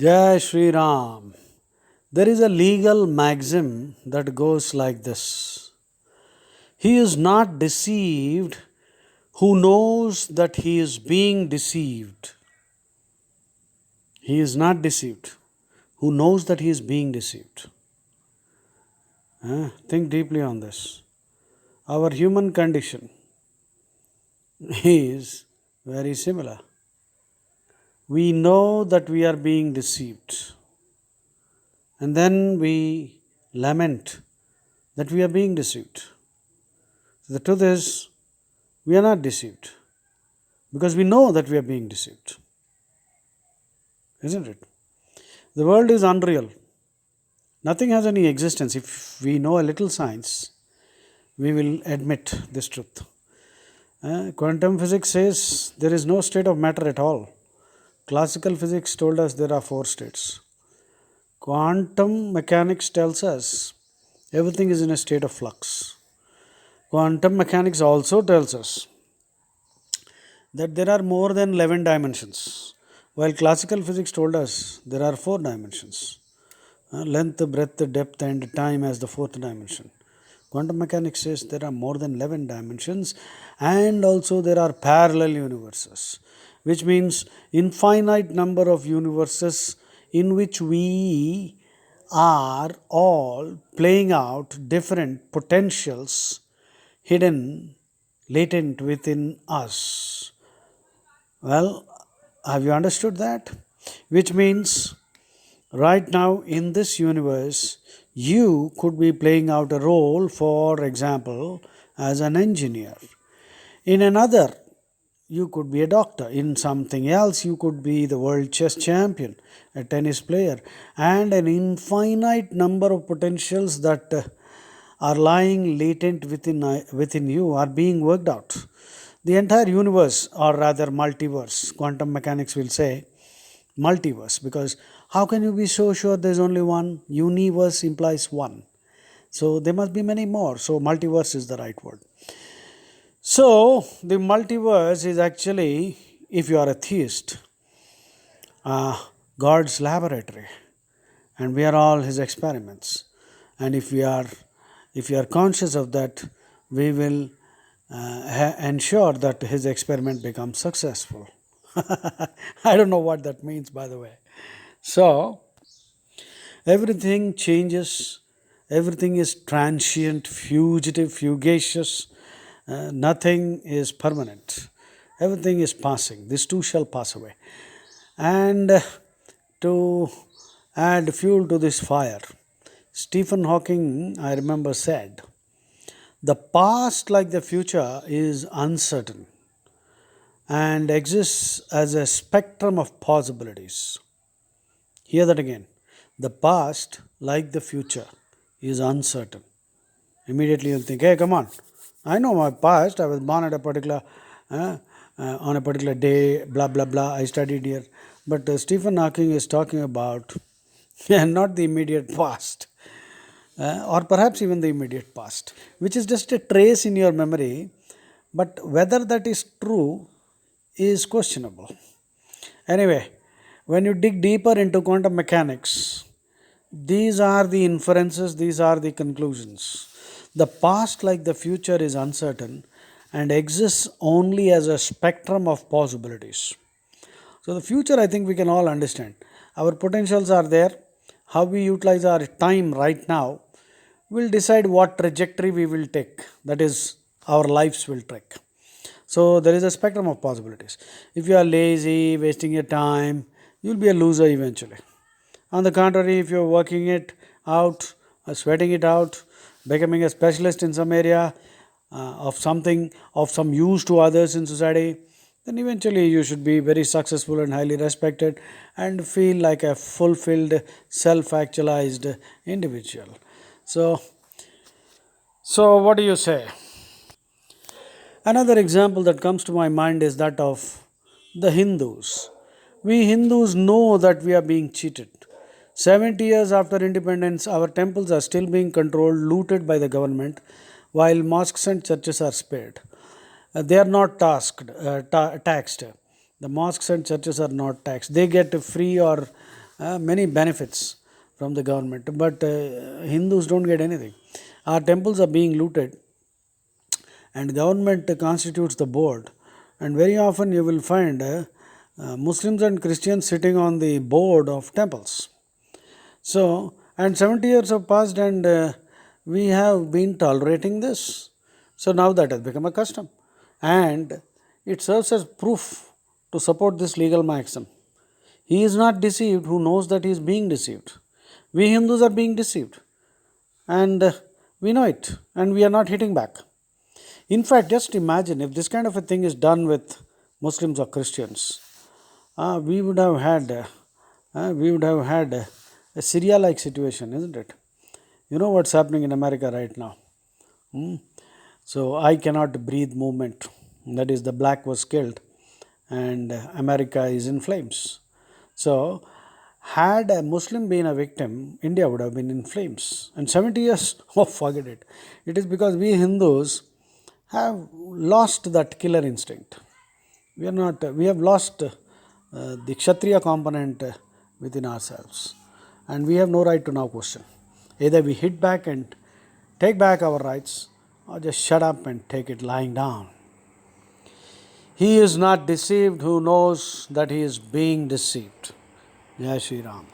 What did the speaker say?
Jai Shri Ram. There is a legal maxim that goes like this: He is not deceived who knows that he is being deceived. He is not deceived who knows that he is being deceived. Think deeply on this. Our human condition is very similar. We know that we are being deceived, and then we lament that we are being deceived. The truth is, we are not deceived because we know that we are being deceived. Isn't it? The world is unreal. Nothing has any existence. If we know a little science, we will admit this truth. Quantum physics says there is no state of matter at all. Classical physics told us there are four states. Quantum mechanics tells us everything is in a state of flux. Quantum mechanics also tells us that there are more than 11 dimensions, while classical physics told us there are 4 dimensions: length, breadth, depth, and time as the fourth dimension. Quantum mechanics says there are more than 11 dimensions, and also there are parallel universes, which means infinite number of universes in which we are all playing out different potentials hidden, latent within us. Well, have you understood that? Which means right now in this universe, you could be playing out a role, for example, as an engineer. In another, you could be a doctor. In something else, you could be the world chess champion, a tennis player, and an infinite number of potentials that are lying latent within you are being worked out. The entire universe, or rather multiverse, quantum mechanics will say multiverse, because how can you be so sure there's only one? Universe implies one. So there must be many more. So multiverse is the right word. So the multiverse is actually, if you are a theist, God's laboratory, and we are all his experiments. And if we are conscious of that, we will ensure that his experiment becomes successful. I don't know what that means, by the way. So everything changes, everything is transient, fugitive, fugacious. Nothing is permanent. Everything is passing. This too shall pass away. And to add fuel to this fire, Stephen Hawking, I remember, said, the past, like the future, is uncertain and exists as a spectrum of possibilities. Hear that again. The past, like the future, is uncertain. Immediately you'll think, hey, come on. I know my past. I was born at a particular, on a particular day, blah, blah, blah. I studied here. But Stephen Hawking is talking about not the immediate past, or perhaps even the immediate past, which is just a trace in your memory. But whether that is true is questionable. Anyway, when you dig deeper into quantum mechanics, these are the inferences, these are the conclusions. The past, like the future, is uncertain and exists only as a spectrum of possibilities. So, the future, I think we can all understand. Our potentials are there. How we utilize our time right now will decide what trajectory we will take. That is, our lives will take. So, there is a spectrum of possibilities. If you are lazy, wasting your time, you will be a loser eventually. On the contrary, if you are working it out, sweating it out, becoming a specialist in some area of something of some use to others in society, then eventually you should be very successful and highly respected and feel like a fulfilled, self-actualized individual. So what do you say? Another example that comes to my mind is that of the Hindus. We Hindus know that we are being cheated. 70 years after independence, our temples are still being controlled, looted by the government, while mosques and churches are spared. They are not taxed. The mosques and churches are not taxed. They get free or many benefits from the government, but Hindus don't get anything. Our temples are being looted, and government constitutes the board, and very often you will find Muslims and Christians sitting on the board of temples. So, and 70 years have passed, and we have been tolerating this. So now that has become a custom, and it serves as proof to support this legal maxim. He is not deceived who knows that he is being deceived. We Hindus are being deceived, and we know it, and we are not hitting back. In fact, just imagine if this kind of a thing is done with Muslims or Christians, we would have had a Syria-like situation, isn't it? You know what's happening in America right now. Hmm? So I cannot breathe movement. That is, the black was killed, and America is in flames. So, had a Muslim been a victim, India would have been in flames. And 70 years, oh, forget it. It is because we Hindus have lost that killer instinct. We are not. We have lost the Kshatriya component within ourselves, and we have no right to now question. Either we hit back and take back our rights, or just shut up and take it lying down. He is not deceived who knows that he is being deceived. Jai Shri Ram.